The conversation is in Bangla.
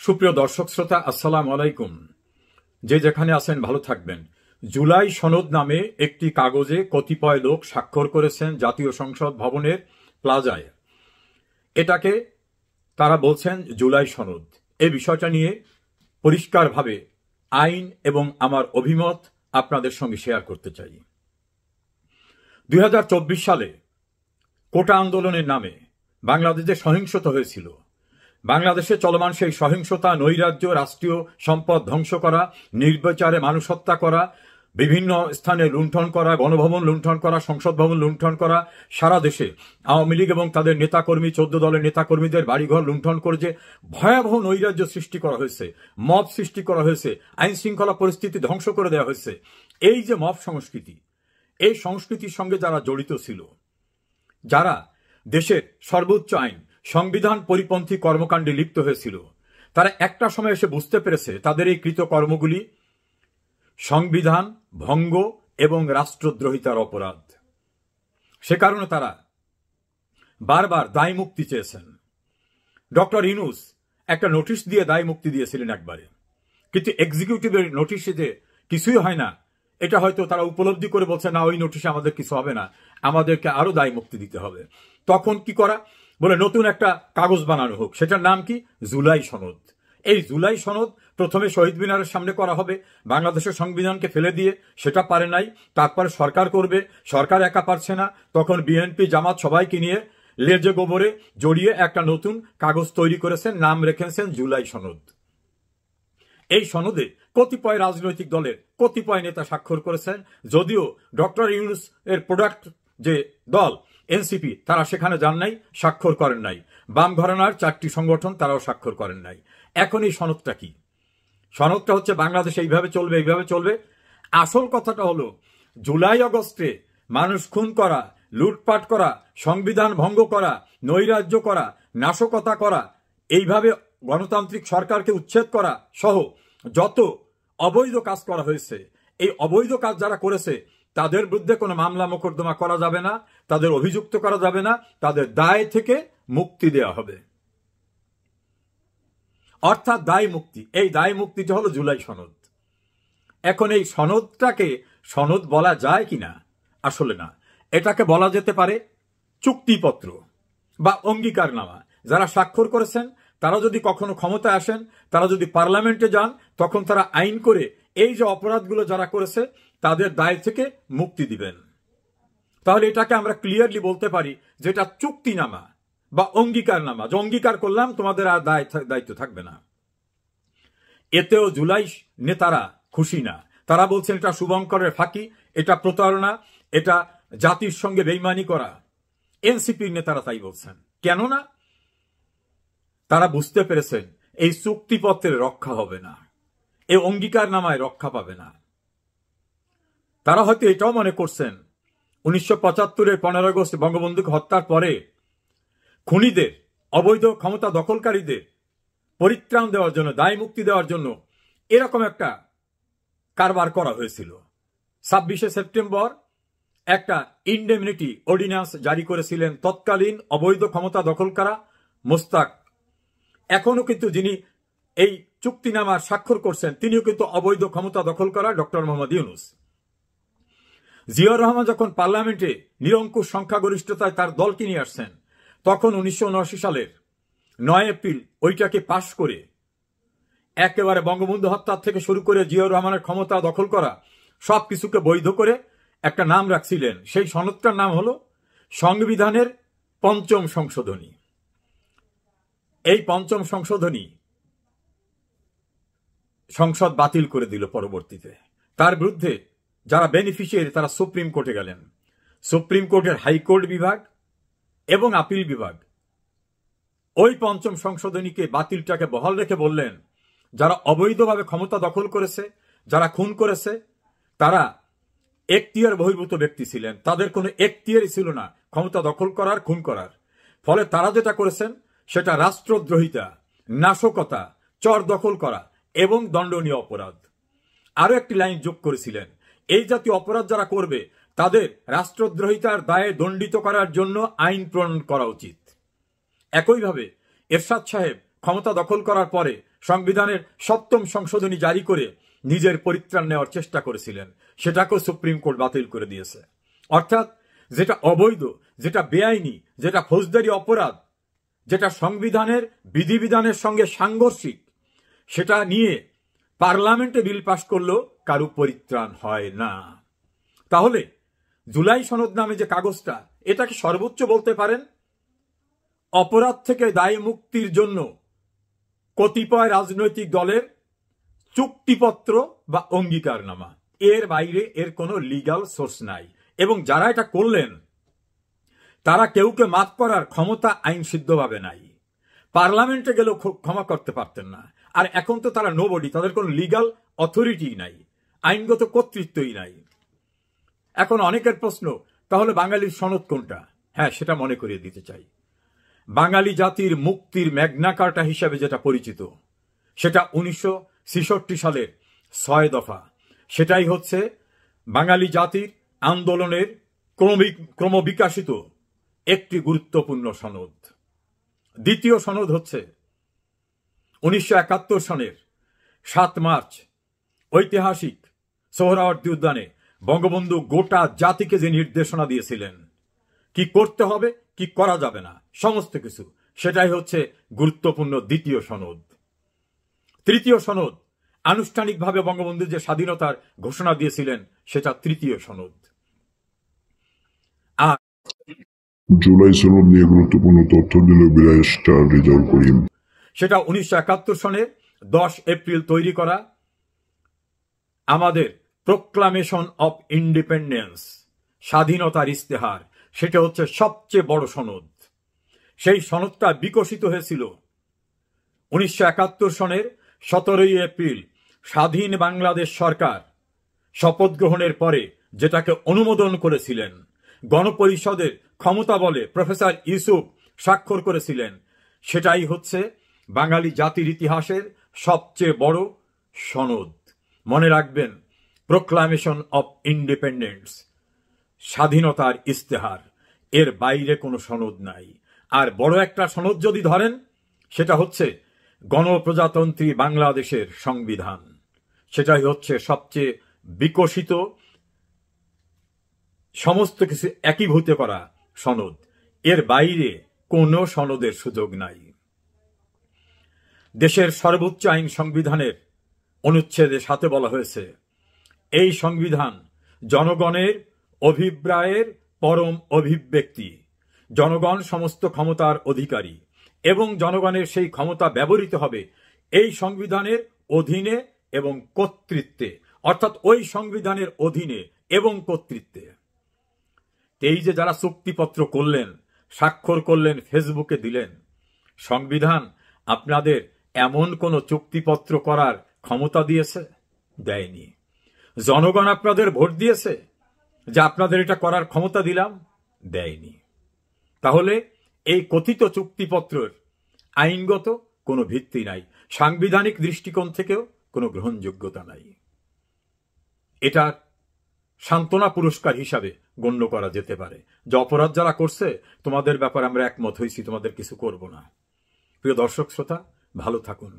সুপ্রিয় দর্শক শ্রোতা, আসসালামু আলাইকুম। যে যেখানে আছেন ভালো থাকবেন। জুলাই সনদ নামে একটি কাগজে কতিপয় লোক স্বাক্ষর করেছেন জাতীয় সংসদ ভবনের প্লাজায়। এটাকে তারা বলছেন জুলাই সনদ। এই বিষয়টা নিয়ে পরিষ্কারভাবে আইন এবং আমার অভিমত আপনাদের সঙ্গে শেয়ার করতে চাই। 2024 সালে কোটা আন্দোলনের নামে বাংলাদেশে সহিংসতা হয়েছিল। বাংলাদেশে চলমান সেই সহিংসতা, নৈরাজ্য, রাষ্ট্রীয় সম্পদ ধ্বংস করা, নির্বিচারে মানুষ হত্যা করা, বিভিন্ন স্থানে লুণ্ঠন করা, গণভবন লুণ্ঠন করা, সংসদ ভবন লুণ্ঠন করা, সারা দেশে আওয়ামী লীগ এবং তাদের নেতাকর্মী, 14 দলের নেতাকর্মীদের বাড়িঘর লুণ্ঠন করে যে ভয়াবহ নৈরাজ্য সৃষ্টি করা হয়েছে, মব সৃষ্টি করা হয়েছে, আইন শৃঙ্খলা পরিস্থিতি ধ্বংস করে দেওয়া হয়েছে। এই যে মব সংস্কৃতি, এই সংস্কৃতির সঙ্গে যারা জড়িত ছিল, যারা দেশের সর্বোচ্চ আইন সংবিধান পরিপন্থী কর্মকাণ্ডে লিপ্ত হয়েছিল, তারা একটা সময় এসে বুঝতে পেরেছে তাদের এই কৃতকর্মগুলি সংবিধান ভঙ্গ এবং রাষ্ট্রদ্রোহিতার অপরাধ। সে কারণে তারা বারবার দায় মুক্তি চেয়েছেন। ডক্টর ইউনূস একটা নোটিশ দিয়ে দায় মুক্তি দিয়েছিলেন একবারে, কিন্তু এক্সিকিউটিভের নোটিশে যে কিছুই হয় না, এটা হয়তো তারা উপলব্ধি করে বলছে, না, ওই নোটিশে আমাদের কিছু হবে না, আমাদেরকে আরো দায় মুক্তি দিতে হবে। তখন কি করা, বলে নতুন একটা কাগজ বানানো হোক, সেটার নাম কি? জুলাই সনদ। এই জুলাই সনদ প্রথমে শহীদ মিনারের সামনে করা হবে, বাংলাদেশের সংবিধানকে ফেলে দিয়ে, সেটা পারে নাই। তারপর সরকার করবে, সরকার একা পারছে না, তখন বিএনপি জামাত সবাইকে নিয়ে লেজে গোবরে জড়িয়ে একটা নতুন কাগজ তৈরি করেছেন, নাম রেখেছেন জুলাই সনদ। এই সনদে কতিপয় রাজনৈতিক দলের কতিপয় নেতা স্বাক্ষর করেছেন, যদিও ডক্টর ইউনূস এর প্রোডাক্ট যে দল এনসিপি, তারা সেখানে যান নাই, স্বাক্ষর করেন নাই। বাম ঘরানার 4টি সংগঠন, তারাও স্বাক্ষর করেন নাই। এখন এই সনদটা কি? সনদটা হচ্ছে বাংলাদেশ এইভাবে চলবে, এইভাবে চলবে। আসল কথাটা হলো, জুলাই আগস্টে মানুষ খুন করা, লুটপাট করা, সংবিধান ভঙ্গ করা, নৈরাজ্য করা, নাশকতা করা, এইভাবে গণতান্ত্রিক সরকারকে উচ্ছেদ করা সহ যত অবৈধ কাজ করা হয়েছে, এই অবৈধ কাজ যারা করেছে তাদের বিরুদ্ধে কোনো মামলা মোকদ্দমা করা যাবে না, তাদের অভিযুক্ত করা যাবে না, তাদের দায় থেকে মুক্তি দেওয়া হবে। অর্থাৎ দায় মুক্তি। এই দায় মুক্তিটা হলো জুলাই সনদ। এখন এই সনদটাকে সনদ বলা যায় কিনা? আসলে না, এটাকে বলা যেতে পারে চুক্তিপত্র বা অঙ্গীকারনামা। যারা স্বাক্ষর করেছেন তারা যদি কখনো ক্ষমতায় আসেন, তারা যদি পার্লামেন্টে যান, তখন তারা আইন করে এই যে অপরাধগুলো যারা করেছে তাদের দায় থেকে মুক্তি দিবেন। তাহলে এটাকে আমরা ক্লিয়ারলি বলতে পারি যে এটা চুক্তিনামা বা অঙ্গীকারনামা, যে অঙ্গীকার করলাম, তোমাদের আর দায়িত্ব থাকবে না। এতেও জুলাই নেতারা খুশি না। তারা বলছেন এটা শুভঙ্করের ফাঁকি, এটা প্রতারণা, এটা জাতির সঙ্গে বেইমানি করা। এনসিপির নেতারা তাই বলছেন। কেননা তারা বুঝতে পেরেছেন এই চুক্তিপত্রের রক্ষা হবে না, এই অঙ্গীকারনামায় রক্ষা পাবে না। তারা হয়তো এটাও মনে করছেন 1975-এর 15 আগস্ট বঙ্গবন্ধুকে হত্যার পরে খুনিদের, অবৈধ ক্ষমতা দখলকারীদের পরিত্রাণ দেওয়ার জন্য, দায় মুক্তি দেওয়ার জন্য এরকম একটা কারবার করা হয়েছিল। 26শে সেপ্টেম্বর একটা ইনডেমনিটি অর্ডিন্যান্স জারি করেছিলেন তৎকালীন অবৈধ ক্ষমতা দখল করা মোস্তাক। এখনো কিন্তু যিনি এই চুক্তিনামার স্বাক্ষর করছেন, তিনিও কিন্তু অবৈধ ক্ষমতা দখল করা ডক্টর মোহাম্মদ ইউনূস। জিয়াউর রহমান যখন পার্লামেন্টে নিরঙ্কুশ সংখ্যাগরিষ্ঠতায় তার দলকে নিয়ে আসছেন, তখন 1979 সালের 9 এপ্রিল ওইটাকে পাশ করে একেবারে বঙ্গবন্ধু হত্যার থেকে শুরু করে জিয়াউর রহমানের ক্ষমতা দখল করা সবকিছুকে বৈধ করে একটা নাম রাখছিলেন। সেই সনদটার নাম হলো সংবিধানের 5ম সংশোধনী। এই 5ম সংশোধনী সংসদ বাতিল করে দিল পরবর্তীতে। তার বিরুদ্ধে যারা বেনিফিশিয়ারি তারা সুপ্রিম কোর্টে গেলেন। সুপ্রিম কোর্টের হাইকোর্ট বিভাগ এবং আপিল বিভাগ ওই 5ম সংশোধনীকে, বাতিলটাকে বহাল রেখে বললেন, যারা অবৈধভাবে ক্ষমতা দখল করেছে, যারা খুন করেছে, তারা এখতিয়ার বহির্ভূত ব্যক্তি ছিলেন, তাদের কোনো এখতিয়ারই ছিল না ক্ষমতা দখল করার, খুন করার। ফলে তারা যেটা করেছেন সেটা রাষ্ট্রদ্রোহিতা, নাশকতা, চর দখল করা এবং দণ্ডনীয় অপরাধ। আরো একটি লাইন যোগ করেছিলেন, এই জাতীয় অপরাধ যারা করবে তাদের রাষ্ট্রদ্রোহিতার দায়ে দণ্ডিত করার জন্য আইন প্রণয়ন করা উচিত। একইভাবে এরশাদ সাহেব ক্ষমতা দখল করার পরে সংবিধানের ৭ম সংশোধনী জারি করে নিজের পরিত্রাণ নেওয়ার চেষ্টা করেছিলেন, সেটাকেও সুপ্রিম কোর্ট বাতিল করে দিয়েছে। অর্থাৎ যেটা অবৈধ, যেটা বেআইনি, যেটা ফৌজদারি অপরাধ, যেটা সংবিধানের বিধিবিধানের সঙ্গে সাংঘর্ষিক, সেটা নিয়ে পার্লামেন্টে বিল পাশ করলেও কারো পরিত্রাণ হয় না। তাহলে জুলাই সনদ নামে যে কাগজটা, এটাকে সর্বোচ্চ বলতে পারেন অপরাধ থেকে দায় মুক্তির জন্য কতিপয় রাজনৈতিক দলের চুক্তিপত্র বা অঙ্গীকারনামা। এর বাইরে এর কোনো লিগ্যাল সোর্স নাই। এবং যারা এটা করলেন তারা কেউকে মাফ করার ক্ষমতা আইন সিদ্ধভাবে নাই। পার্লামেন্টে গেলেও ক্ষমা করতে পারতেন না। আর এখন তো তারা নোবডি, তাদের কোনো লিগ্যাল অথরিটি নাই, আইনগত কর্তৃত্বই নাই। এখন অনেকের প্রশ্ন, তাহলে বাঙালির সনদ কোনটা? হ্যাঁ, সেটা মনে করিয়ে দিতে চাই। বাঙালি জাতির মুক্তির ম্যাগনা কার্টা হিসাবে যেটা পরিচিত, সেটা 1966 সালের 6 দফা। সেটাই হচ্ছে বাঙালি জাতির আন্দোলনের ক্রমবিকাশিত একটি গুরুত্বপূর্ণ সনদ। দ্বিতীয় সনদ হচ্ছে 1971 সনের 7 মার্চ ঐতিহাসিক সোহরাওয়ার্দী উদ্যানে বঙ্গবন্ধু গোটা জাতিকে যে নির্দেশনা দিয়েছিলেন, কি করতে হবে, কি করা যাবে না, সমস্ত কিছু, সেটাই হচ্ছে গুরুত্বপূর্ণ দ্বিতীয় সনদ। তৃতীয় সনদ আনুষ্ঠানিকভাবে বঙ্গবন্ধু যে স্বাধীনতার ঘোষণা দিয়েছিলেন, সেটা তৃতীয় সনদ। আর জুলাই সনদ নিয়ে গুরুত্বপূর্ণ তথ্য দিল ব্যারিস্টার রেজাউল করিম। সেটা 1971 সনের 10 এপ্রিল তৈরি করা আমাদের প্রোক্লামেশন অফ ইন্ডিপেন্ডেন্স, স্বাধীনতার ইস্তেহার, সেটা হচ্ছে সবচেয়ে বড় সনদ। সেই সনদটা বিকশিত হয়েছিল 1971 সনের 17 এপ্রিল স্বাধীন বাংলাদেশ সরকার শপথ গ্রহণের পরে, যেটাকে অনুমোদন করেছিলেন গণপরিষদের ক্ষমতা বলে প্রফেসর ইউসুফ স্বাক্ষর করেছিলেন। সেটাই হচ্ছে বাঙালি জাতির ইতিহাসের সবচেয়ে বড় সনদ। মনে রাখবেন, প্রোক্লামেশন অফ ইন্ডিপেন্ডেন্স, স্বাধীনতার ইস্তেহার, এর বাইরে কোনো সনদ নাই। আর বড় একটা সনদ যদি ধরেন, সেটা হচ্ছে গণপ্রজাতন্ত্রী বাংলাদেশের সংবিধান। সেটাই হচ্ছে সবচেয়ে বিকশিত, সমস্ত কিছু একীভূত করা সনদ। এর বাইরে কোনো সনদের সুযোগ নাই। দেশের সর্বোচ্চ আইন সংবিধানের অনুচ্ছেদে 7 বলা হয়েছে, এই সংবিধান জনগণের অভিপ্রায়ের পরম অভিব্যক্তি, জনগণ সমস্ত ক্ষমতার অধিকারী এবং জনগণের সেই ক্ষমতা ব্যবহৃত হবে এই সংবিধানের অধীনে এবং কর্তৃত্বে, অর্থাৎ ওই সংবিধানের অধীনে এবং কর্তৃত্বে। এই যে যারা চুক্তিপত্র করলেন, স্বাক্ষর করলেন, ফেসবুকে দিলেন, সংবিধান আপনাদের এমন কোন চুক্তিপত্র করার ক্ষমতা দিয়েছে? দেয়নি। জনগণ আপনাদের ভোট দিয়েছে যে আপনাদের এটা করার ক্ষমতা দিলাম? দেয়নি। তাহলে এই কথিত চুক্তিপত্রের আইনগত কোনো ভিত্তি নাই, সাংবিধানিক দৃষ্টিকোণ থেকেও কোনো গ্রহণযোগ্যতা নাই। এটা সান্ত্বনা পুরস্কার হিসাবে গণ্য করা যেতে পারে যে অপরাধ যারা করছে তোমাদের ব্যাপারে আমরা একমত হয়েছি, তোমাদের কিছু করব না। প্রিয় দর্শক শ্রোতা, ভালো থাকুন।